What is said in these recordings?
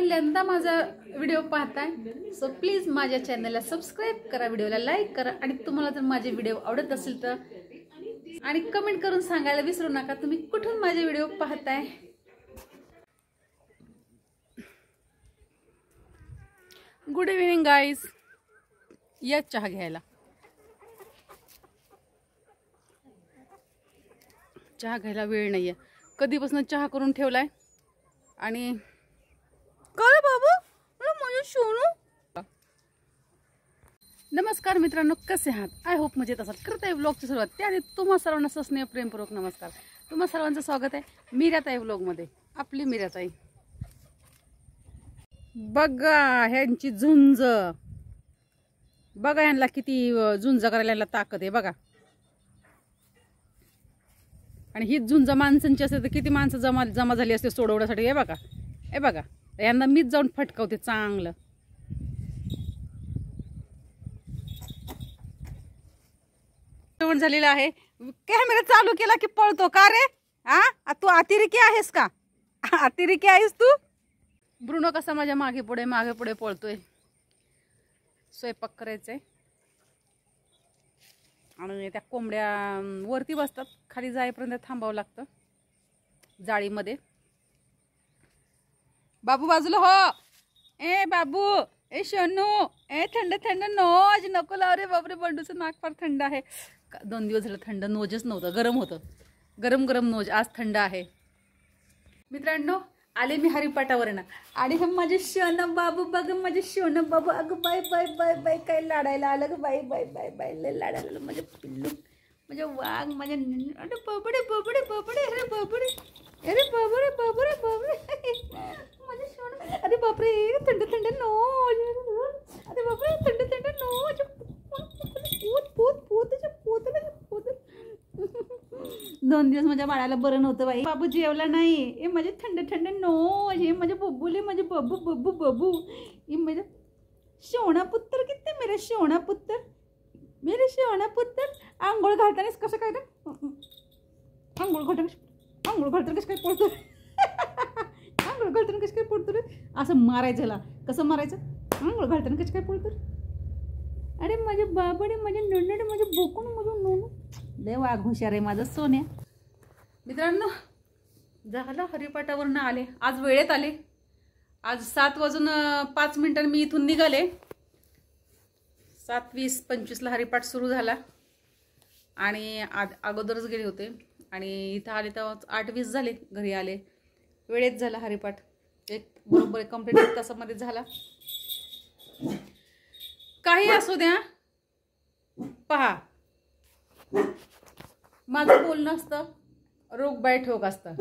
पहिल्यांदा माझा व्हिडिओ पाहताय सो प्लीज माझ्या चॅनलला सबस्क्राइब करा, व्हिडिओला लाईक करा आणि तुम्हाला जर माझे व्हिडिओ आवडत असेल तर आणि कमेंट करून सांगायला विसरू नका तुम्ही कुठून माझे व्हिडिओ पाहताय। गुड इव्हनिंग गाईज, या चहा घ्यायला। चहा घ्यायला वेळ नाहीये, कधीपासून चहा करून ठेवलाय आणि काय बाबू माझं सोनू। नमस्कार मित्रांनो, कसे आहात? आय होप मजेत असाल। करत आहे व्लॉगची सुरुवात त्याआधी तुम्हा सर्वांना सस्नेह प्रेमपूर्वक नमस्कार। तुम्हा सर्वांचं स्वागत आहे मीराताई व्लॉगमध्ये। आपली मीराताई बघा, ह्यांची झुंज बघा, ह्यांना किती झुंज करायला ह्यांना ताकद आहे बघा। आणि ही झुंज माणसांची असते तर किती माणसं जमा झाली असते सोडवण्यासाठी। हे बघा, हे बघा, यांना मीच जाऊन फटकावते चांगलं। झालेला आहे, कॅमेरा चालू केला की पळतो का रे? हा, तू अतिरेकी आहेस का? अतिरेकी आहेस तू? ब्रुनो कसा माझ्या मागे पुढे पळतोय। स्वयंपाक करायचंय आणि त्या कोंबड्या वरती बसतात, खाली जाईपर्यंत थांबावं लागतं जाळीमध्ये। बाबू बाजूला हो, ए बाबू, ए शनू, ए थंड थंड नोज नको लाव रे बापरे, बंडूचं नाक फार थंड आहे। 2 दिवस झालं थंड नोजच नव्हतं, गरम होतं, गरम गरम नोज, आज थंड आहे। मित्रांनो आले मी हरिपाठावर ना, आणि हे माझे शोन बाबू बघ, माझे शोन बाबू, अगं बाय बाय बाय बाय, काय लाडायला आलं ग बाय बाय बाय बाय, लय लाडायला आलं माझे पिल्लू, माझे वाघ, माझे अरे बाबडे बाबडे बाबडे, अरे बाबडे, अरे बाबडे बाबडे बाबडे, माझे शोन, अरे बापरे थंड थंड नोज, अरे बापरे थंड थंड नोज, पोत पोत पोत पोत पोत। 2 दिवस माझ्या बाळाला बरं नव्हतं बाई, बाबू जेवला नाही। हे माझे थंड थंड नोज, हे माझे बब्बूले, माझे बब्बू बब्बू बब्बू, हे माझे शोणा पुत्र, किती मेरे शोणा पुत्र, मेरे शोणा पुत्र। आंघोळ घालतानाच कसं काय रे, आंघोळ घालताना कसं काय पडतो, आंघोळ घालताना कसं काय पडतो रे, असं मारायचं ह्याला, कसं मारायचं, आंघोळ घालताना कसं काय पडतो रे, अरे माझे बाबडे, माझे नोनडे, माझे बोकून, माझं नोनू, लय वाघ हुशार आहे माझं सोन्या। मित्रांनो झालं हरिपाठावरनं आले, आज वेळेत आले। आज 7:05 मी इथून निघाले। 7:20-25 हरिपाठ सुरू झाला आणि अगोदरच गेले होते आणि इथं आले तेव्हा 8:20 झाले, घरी आले। वेळेत झाला हरिपाठ, बरोबर कंप्लीट 1 तासामध्ये झाला। काही असू द्या, पहा माझं बोलणं असतं रोग बाय ठोक असतं।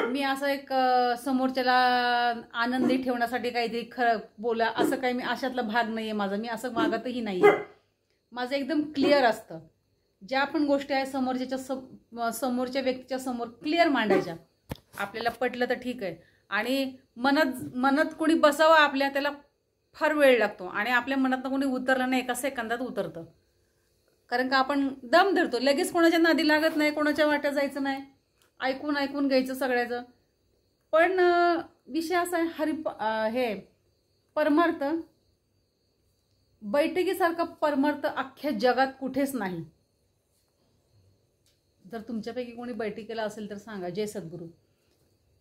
मी असं एक समोरच्याला आनंदी ठेवण्यासाठी काहीतरी खरं बोला असं काही मी अशातला भाग नाहीये माझा, मी असं वागतही नाहीये। माझं एकदम क्लिअर असतं, ज्या पण गोष्टी आहे समोरच्या व्यक्तीच्या समोर क्लिअर मांडायच्या। आपल्याला पटलं तर ठीक आहे, आणि मनात कोणी बसावं आपल्या, त्याला फार वेळ लागतो, आणि आपल्या मनातनं कोणी उतरलं नाही 1 सेकंदात उतरतं, कारण का आपण दम धरतो, लगेच कोणाच्या नादी लागत नाही, कोणाच्या वाट्यात जायचं नाही, ऐकून घ्यायचं सगळ्याचं। पण विषय असा आहे, हे परमार्थ, बैठकीसारखा परमार्थ अख्ख्या जगात कुठेच नाही। जर तुमच्यापैकी कोणी बैठकीला असेल तर सांगा, जय सद्गुरू।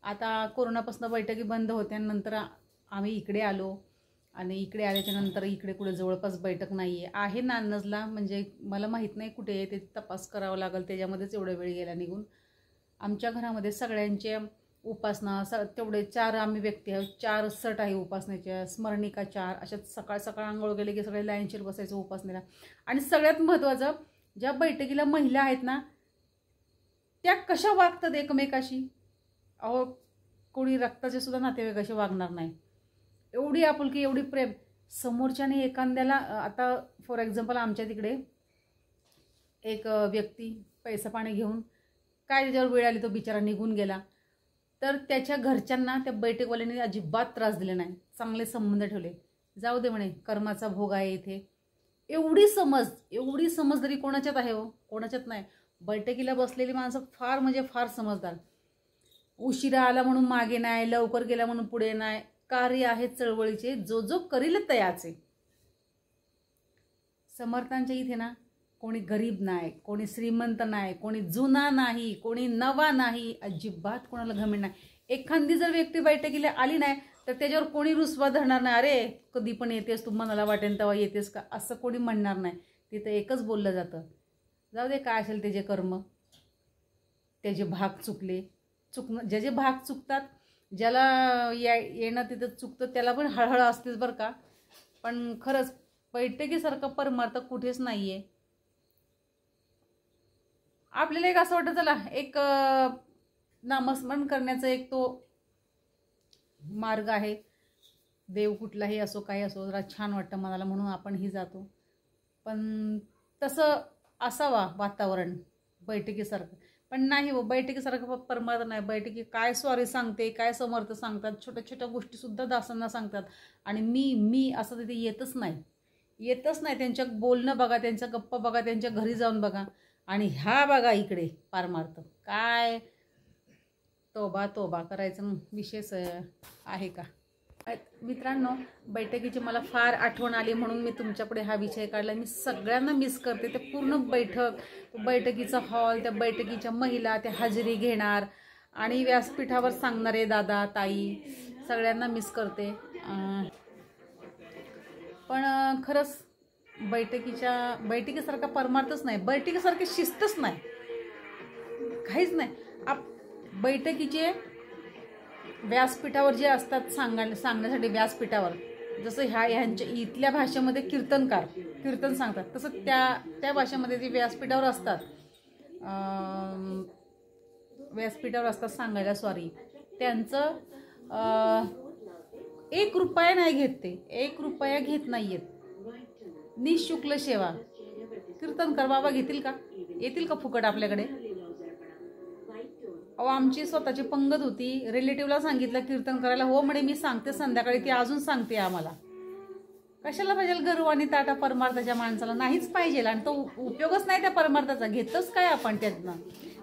आता कोरोनापासून बैठकी बंद होत्या, नंतर आम्ही इकडे आलो, आणि इकडे आल्याच्या नंतर इकडे कुठे जवळपास बैठक नाही आहे नान्नजला, म्हणजे मला माहीत नाही कुठे आहे ते, तपास करावा लागेल, त्याच्यामध्येच एवढा वेळ गेला निघून। आमच्या घरामध्ये सगळ्यांचे उपासना, तेवढे 4 आम्ही व्यक्ती आहोत, 4 सट आहे उपासनेच्या, स्मरणिका 4, अशा सकाळ सकाळ आंघोळ गेले की सगळे लाईनशीर बसायचं उपासनेला। आणि सगळ्यात महत्त्वाचं, ज्या बैठकीला महिला आहेत ना, त्या कशा वागतात एकमेकाशी, अहो कोणी रक्ताचे सुद्धा नातेवाईकाशी वागणार नाही, एवढी आपुलकी, एवढी प्रेम समोरच्याने एखाद्याला। आता फॉर एक्झाम्पल आमच्या तिकडे एक व्यक्ती पैसा पाणी घेऊन काय त्याच्यावर वेळ आली तो बिचारा निघून गेला, तर त्याच्या घरच्यांना त्या बैठकवाल्यांनी अजिबात त्रास दिले नाही, चांगले संबंध ठेवले, जाऊ दे म्हणे कर्माचा भोग आहे इथे। एवढी समज तरी कोणाच्यात आहे हो, कोणाच्यात नाही। बैठकीला बसलेली माणसं फार म्हणजे फार समजदार। उशिरा आला म्हणून मागे नाही, लवकर गेला म्हणून पुढे नाही. कार्य आहे चळवळीचे, जो जो करील तयाचे. समर्थांच्या इथे ना कोणी गरीब नाही, कोणी श्रीमंत नाही, कोणी जुना नाही, कोणी नवा नाही, अजिबात कोणाला घमेंड नाही. एखादी जर व्यक्ती बैठकीला आली नाही तर त्याच्यावर कोणी रुसवा धरणार नाही. अरे कधी पण येतेस तू, मनाला वाटेल तेव्हा येतेस का, असं कोणी म्हणणार नाही. तिथं एकच बोललं जातं, जाऊ दे काय असेल त्याचे कर्म, त्याचे भाग चुकले. ज्याचे भाग चुकतात, ज्याला येणं तिथं चुकतं त्याला पण हळहळ असतेच बरं का. पण खरंच बैठकीसारखं परमार्थ कुठेच नाही आहे. आपल्याला एक असं वाटतं चला एक नामस्मरण करण्याचा एक तो मार्ग आहे. देव कुठलाही असो काही असो, जरा छान वाटतं मनाला म्हणून आपणही जातो. पण तसं असावा वातावरण बैठकीसारखं. पण नाही हो, बैठकीसारखं परमार्थ नाही. बैठकी काय स्वारी सांगते, काय समर्थ सांगतात, छोट्या छोट्या गोष्टीसुद्धा दासांना सांगतात. आणि मी असं तिथे येतच नाही. त्यांच्या बोलणं बघा, त्यांच्या गप्पा बघा, त्यांच्या घरी जाऊन बघा. आणि ह्या बघा इकडे परमार्थ काय, तोबा करायचं विशेष आहे का. मित्रांनो, बैठकीची मला फार आठवण आली म्हणून मी तुमच्यापुढे हा विषय काढला. मी सगळ्यांना मिस करते. ते पूर्ण बैठकीचा हॉल, त्या बैठकीच्या महिला, त्या हजेरी घेणार आणि व्यासपीठावर सांगणारे दादा ताई, सगळ्यांना मिस करते. पण खरंच बैठकीसारखा परमार्थच नाही, बैठकीसारखी शिस्तच नाही, काहीच नाही. बैठकीचे व्यासपीठावर जे असतात सांगण्यासाठी व्यासपीठावर, जसं ह्यांच्या इथल्या भाषेमध्ये कीर्तन सांगतात, तसं त्या भाषेमध्ये जे व्यासपीठावर असतात सांगायला सॉरी, त्यांचं 1 रुपया नाही घेत. ते 1 रुपया घेत नाहीयेत. निःशुल्क सेवा. कीर्तनकार बाबा येतील का फुकट आपल्याकडे. अहो आमची स्वतःची पंगत होती, रिलेटिव्हला सांगितलं कीर्तन करायला, हो म्हणे मी सांगते संध्याकाळी. ती अजून सांगते आम्हाला. कशाला पाहिजे गर्व आणि ताटा परमार्थाच्या माणसाला, नाहीच पाहिजे. आणि तो उपयोगच नाही त्या परमार्थाचा. घेतच काय आपण त्यातनं.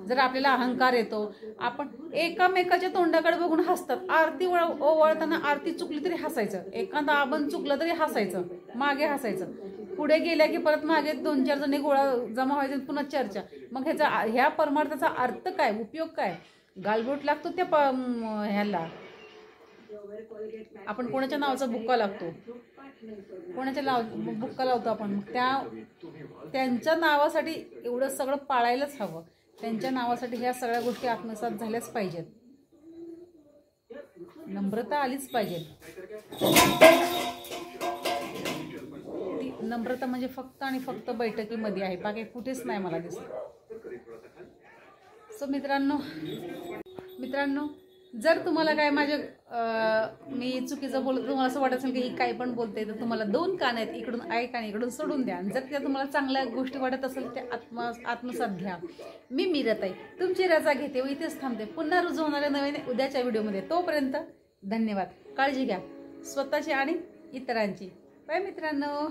जर आपल्याला अहंकार येतो, आपण एकामेकाच्या तोंडाकडे बघून हसतात. आरती ओवाळताना आरती चुकली तरी हसायचं, एखादा आबन चुकलं तरी हसायचं, मागे हसायचं. पुढे गेल्या की परत मागे 2-4 जणी गोळा जमा व्हायचे, पुन्हा चर्चा. मग ह्या परमार्थाचा अर्थ काय, उपयोग काय. गालबोट लागतो त्या ह्याला. आपण कोणाच्या नावाचा बुक्का लागतो, बुक्का लावतो आपण. त्यांच्या नावासाठी एवढं सगळं पाळायलाच हवं. त्यांच्या नावासाठी ह्या सगळ्या गोष्टी आत्मसात झाल्याच पाहिजेत. नम्रता आलीच पाहिजे. ती नम्रता म्हणजे फक्त आणि फक्त बैठकीमध्ये आहे, बाकी कुठेच नाही मला दिसत. सो मित्रांनो, जर तुम्हाला काय मी चुकीचं बोलत तुम्हाला असं वाटत असेल की ही काय पण बोलते, तर तुम्हाला 2 कान आहेत, इकडून ऐका आणि इकडून सोडून द्या. जर त्या तुम्हाला चांगल्या गोष्टी वाटत असेल त्या आत्मसात घ्या. मी मीरताई तुमची रजा घेते व इथेच थांबते. पुन्हा रुजू होणाऱ्या नवीन उद्याच्या व्हिडिओमध्ये. तोपर्यंत धन्यवाद. काळजी घ्या स्वतःची आणि इतरांची. बाय मित्रांनो.